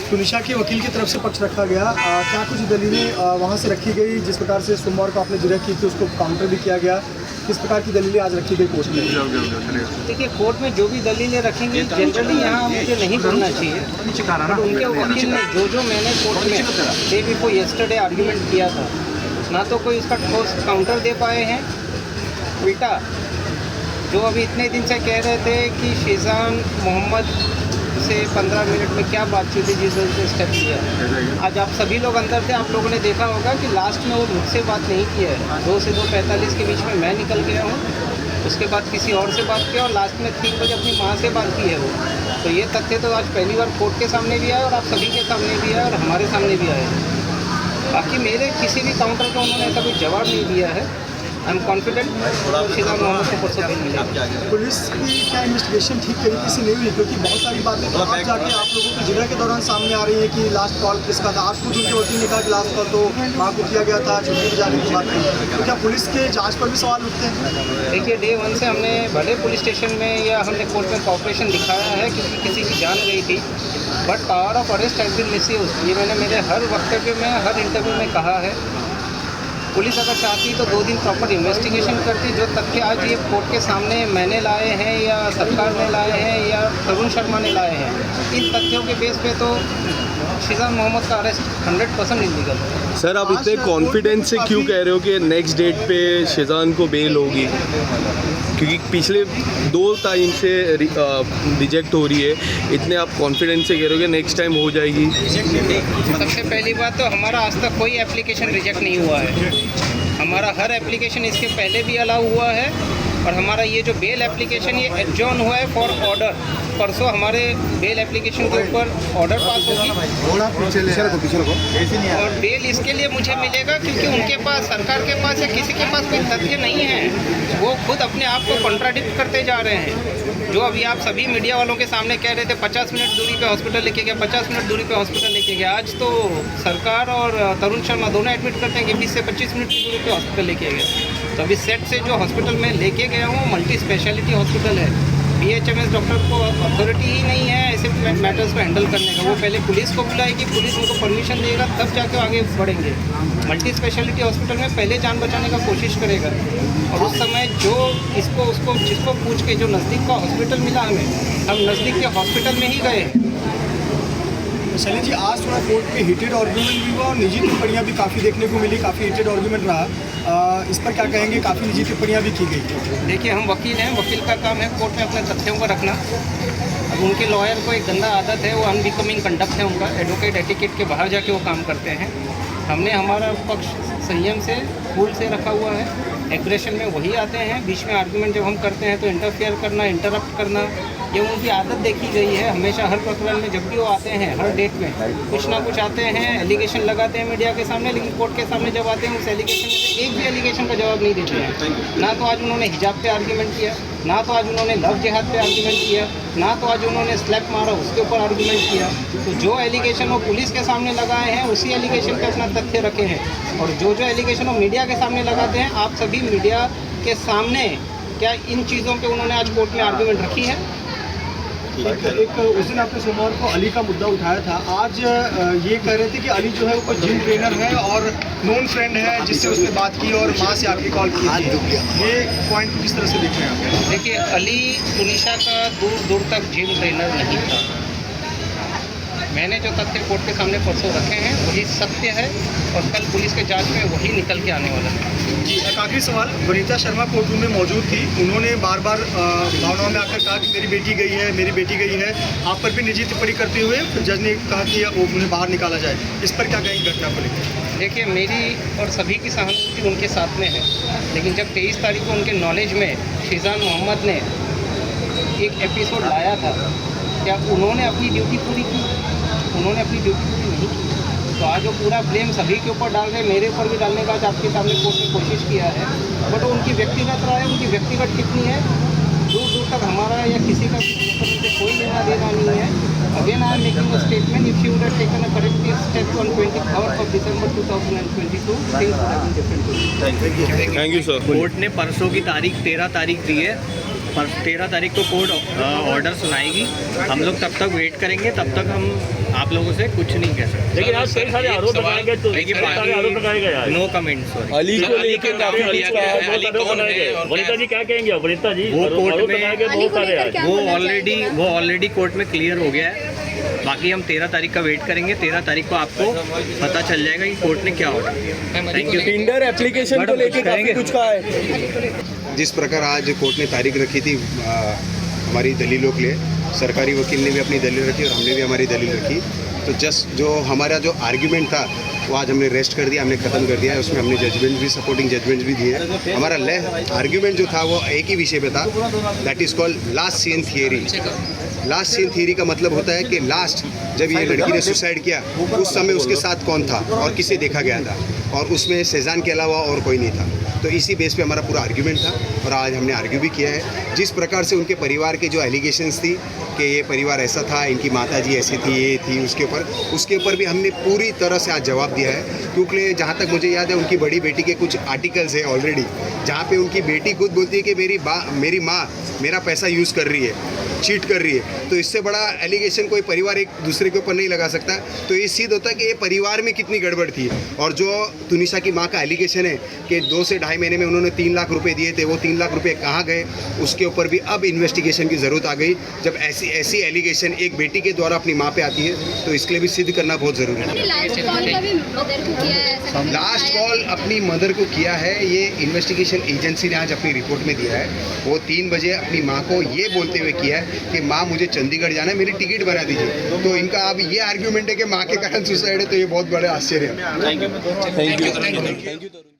तुनिशा के वकील की तरफ से पक्ष रखा गया, क्या कुछ दलीलें वहाँ से रखी गई? जिस प्रकार से सोमवार को आपने जिरह की थी उसको काउंटर भी किया गया, किस प्रकार की दलीलें आज रखी गई कोर्ट में? देखिए, कोर्ट में जो भी दलीलें रखेंगी जनरली यहाँ मुझे नहीं बोलना चाहिए, तो उनके वकील ने जो मैंने कोर्ट में डे बिफोर यस्टरडे आर्ग्यूमेंट किया था, ना तो कोई इसका ठोस काउंटर दे पाए हैं। उल्टा जो अभी इतने दिन से कह रहे थे कि शीजान मोहम्मद से 15 मिनट में क्या बातचीत हुई जिस वजह से स्टेप लिया, आज आप सभी लोग अंदर थे, आप लोगों ने देखा होगा कि लास्ट में वो मुझसे बात नहीं किया है। 2 से 2:45 के बीच में मैं निकल गया हूँ, उसके बाद किसी और से बात किया और लास्ट में 3 बजे अपनी माँ से बात की है वो। तो ये तथ्य तो आज पहली बार कोर्ट के सामने भी आए और आप सभी के सामने भी आए और हमारे सामने भी आए। बाकी मेरे किसी भी काउंटर का उन्होंने ऐसा कोई जवाब नहीं दिया है। I am confident Sheezan Mohammad को परसों दिन मिलेगा। पुलिस की क्या इन्वेस्टिगेशन ठीक तरीके से नहीं हुई? क्योंकि बहुत सारी बातें तो अब जाके आप लोगों के जिरह के दौरान सामने आ रही है कि लास्ट कॉल किसका था। आज खुद उनके वकील ने कहा कि लास्ट कॉल तो माँ को किया गया था, छुट्टी पर जाने की बात नहीं। तो क्या पुलिस के जाँच पर भी सवाल उठते हैं? देखिए, डे 1 से हमने भले पुलिस स्टेशन में या हमने कोर्ट में कॉपरेशन दिखाया है क्योंकि किसी की जान गई थी, but power of arrest has been misuse. ये मैंने मेरे हर वक्तव्य में, हर इंटरव्यू में कहा है। पुलिस अगर चाहती तो 2 दिन प्रॉपर इन्वेस्टिगेशन करती। जो तथ्य आज ये कोर्ट के सामने मैंने लाए हैं या सरकार ने लाए हैं या तरुण शर्मा ने लाए हैं, इन तथ्यों के बेस पे तो शीजान मोहम्मद का अरेस्ट 100% इलीगल है। सर, आप इतने कॉन्फिडेंस से क्यों कह रहे हो कि नेक्स्ट डेट पे शीजान को बेल होगी? क्योंकि पिछले 2 टाइम से रिजेक्ट हो रही है, इतने आप कॉन्फिडेंस से कह रहे हो कि नेक्स्ट टाइम हो जाएगी? सबसे पहली बात तो हमारा आज तक कोई एप्लीकेशन रिजेक्ट नहीं हुआ है। हमारा हर एप्लीकेशन इसके पहले भी अलाउ हुआ है और हमारा ये जो बेल एप्लीकेशन ये एडजॉर्न हुआ है फॉर ऑर्डर। परसों हमारे बेल एप्लीकेशन के ऊपर ऑर्डर पास होगी और बेल इसके लिए मुझे मिलेगा क्योंकि उनके पास, सरकार के पास या किसी के पास कोई तथ्य नहीं है। वो खुद अपने आप को कॉन्ट्राडिक्ट करते जा रहे हैं। जो अभी आप सभी मीडिया वालों के सामने कह रहे थे 50 मिनट दूरी पे हॉस्पिटल लेके गया, 50 मिनट दूरी पे हॉस्पिटल लेके गया, आज तो सरकार और तरुण शर्मा दोनों एडमिट करते हैं कि 20 से 25 मिनट की दूरी पे हॉस्पिटल लेके गया। तो अभी सेट से जो हॉस्पिटल में लेके गया हूँ मल्टी स्पेशलिटी हॉस्पिटल है। BHMS डॉक्टर को अथॉरिटी ही नहीं है ऐसे मैटर्स को हैंडल करने का। वो पहले पुलिस को बुलाएगी, पुलिस उनको परमिशन देगा, तब जाके आगे बढ़ेंगे। मल्टी स्पेशलिटी हॉस्पिटल में पहले जान बचाने का कोशिश करेगा और उस समय जो जिसको पूछ के जो नज़दीक का हॉस्पिटल मिला हमें, हम नज़दीक के हॉस्पिटल में ही गए। शैलेश जी, आज थोड़ा कोर्ट पे हीटेड आर्ग्यूमेंट भी हुआ और निजी टिप्पणियाँ भी काफ़ी देखने को मिली, काफ़ी हीटेड आर्ग्यूमेंट रहा। इस पर क्या कहेंगे? काफ़ी निजी टिप्पणियाँ भी की गई। देखिए, हम वकील हैं, वकील का काम है कोर्ट में अपने तथ्यों को रखना। अब उनके लॉयर को एक गंदा आदत है, वो अनबिकमिंग कंडक्ट है उनका, एडवोकेट एटिकेट के बाहर जाके वो काम करते हैं। हमने हमारा पक्ष संयम से, फूल से रखा हुआ है। एग्रेशन में वही आते हैं, बीच में आर्ग्यूमेंट जब हम करते हैं तो इंटरफेयर करना, इंटरप्ट करना, ये उनकी आदत देखी गई है। हमेशा हर प्रकरण में जब भी वो आते हैं, हर डेट में कुछ ना कुछ आते हैं, एलिगेशन लगाते हैं मीडिया के सामने, लेकिन कोर्ट के सामने जब आते हैं उस एलिगेशन में से एक भी एलिगेशन का जवाब नहीं देते हैं। ना तो आज उन्होंने हिजाब पे आर्ग्यूमेंट किया, ना तो आज उन्होंने लव जिहाद पे आर्ग्यूमेंट किया, ना तो आज उन्होंने स्लैप मारा उसके ऊपर आर्ग्यूमेंट किया। तो जो एलिगेशन वो पुलिस के सामने लगाए हैं उसी एलिगेशन पे अपना तथ्य रखे हैं और जो एलिगेशन वो मीडिया के सामने लगाते हैं, आप सभी मीडिया के सामने क्या इन चीज़ों पे उन्होंने आज कोर्ट में आर्ग्यूमेंट रखी है? एक उस दिन आपने सोमवार को अली का मुद्दा उठाया था, आज ये कह रहे थे कि अली जो है वो कोई जिम ट्रेनर है और नोन फ्रेंड है जिससे उसने बात की और माँ से आपकी कॉल की थी। ये पॉइंट को किस तरह से देख रहे हैं आप? देखिए, अली तुनिशा का दूर दूर तक जिम ट्रेनर नहीं था। मैंने जो तथ्य कोर्ट के सामने परसों रखे हैं वही सत्य है और कल पुलिस के जांच में वही निकल के आने वाला है। जी, एक आखिरी सवाल। वनीता शर्मा कोर्ट रूम में मौजूद थी, उन्होंने बार बार भावनाओं में आकर कहा कि मेरी बेटी गई है, मेरी बेटी गई है। आप पर भी निजी टिप्पणी करते हुए जज ने कहा कि वो उन्हें बाहर निकाला जाए। इस पर क्या कहेंगे घटना को लेकर? देखिए, मेरी और सभी की सहानुभूति उनके साथ में है, लेकिन जब 23 तारीख को उनके नॉलेज में शीजान मोहम्मद ने एक एपिसोड लाया था, क्या उन्होंने अपनी ड्यूटी पूरी की? उन्होंने अपनी ड्यूटी पूरी नहीं की। तो आज वो पूरा ब्लेम सभी के ऊपर डाल रहे, मेरे ऊपर भी डालने का आज आपके सामने कोर्ट में कोशिश किया है, बट वो उनकी व्यक्तिगत राय है, उनकी व्यक्तिगत टिप्पणी है। दूर दूर तक हमारा या किसी का से कोई लेना देना नहीं है। Again I am making a statement, if you would have taken a corrective step on 23rd of December 2022, things would have been different. Thank you sir. Court ने परसों की तारीख 13 तारीख दी है पर 13 तारीख को कोर्ट ऑर्डर सुनाएगी। हम लोग तब तक वेट करेंगे, तब तक हम आप लोगों से कुछ नहीं कह सकते। लेकिन आज कई सारे आरोप लगाए गए, तो कई सारे आरोप लगाए गए आज। No comment, sorry. अली को लेकर काफी कुछ कहा है। अली कौन है? वनिता जी क्या कहेंगे? वनिता जी वो कोर्ट आरोप में लगाए गए बहुत सारे आज। वो ऑलरेडी कोर्ट में क्लियर हो गया है। बाकी हम 13 तारीख का वेट करेंगे। 13 तारीख को आपको पता चल जाएगा कि कोर्ट ने क्या ऑर्डर दिया। Thank you. टेंडर एप्लीकेशन को लेकर काफी कुछ कहा है। जिस प्रकार आज कोर्ट ने तारीख रखी थी हमारी दलीलों के लिए, सरकारी वकील ने भी अपनी दलील रखी और हमने भी हमारी दलील रखी। तो जस्ट जो हमारा जो आर्ग्यूमेंट था वो आज हमने रेस्ट कर दिया, हमने ख़त्म कर दिया है। उसमें हमने जजमेंट भी, सपोर्टिंग जजमेंट भी दिए। हमारा आर्ग्यूमेंट जो था वो एक ही विषय पे था, that is called last seen theory. Last seen theory का मतलब होता है कि लास्ट जब ये लड़की ने सुसाइड किया उस समय उसके साथ कौन था और किसे देखा गया था, और उसमें शेजान के अलावा और कोई नहीं था। तो इसी बेस पे हमारा पूरा आर्ग्यूमेंट था और आज हमने आर्ग्यू भी किया है। जिस प्रकार से उनके परिवार के जो एलिगेशंस थी कि ये परिवार ऐसा था, इनकी माताजी ऐसी थी, ये थी, उसके ऊपर भी हमने पूरी तरह से आज जवाब दिया है। क्योंकि जहाँ तक मुझे याद है उनकी बड़ी बेटी के कुछ आर्टिकल्स है ऑलरेडी, जहाँ पे उनकी बेटी खुद बोलती है कि मेरी माँ मेरा पैसा यूज़ कर रही है, चीट कर रही है। तो इससे बड़ा एलिगेशन कोई परिवार एक दूसरे के ऊपर नहीं लगा सकता। तो ये सिद्ध होता है कि ये परिवार में कितनी गड़बड़ थी। और जो तुनिशा की माँ का एलिगेशन है कि 2 से ढाई महीने में उन्होंने 3 लाख रुपए दिए थे, वो 3 लाख रुपए कहाँ गए, उसके ऊपर भी अब इन्वेस्टिगेशन की ज़रूरत आ गई। जब ऐसी एलिगेशन एक बेटी के द्वारा अपनी माँ पे आती है तो इसके लिए भी सिद्ध करना बहुत ज़रूरी है। लास्ट कॉल अपनी मदर को किया है, ये इन्वेस्टिगेशन एजेंसी ने आज अपनी रिपोर्ट में दिया है। वो 3 बजे अपनी माँ को ये बोलते हुए किया है कि माँ मुझे चंडीगढ़ जाना है, मेरी टिकट बना दीजिए। तो इनका अब ये आर्ग्यूमेंट है कि माँ के कारण सुसाइड है, तो ये बहुत बड़ा आश्चर्य है। Thank you.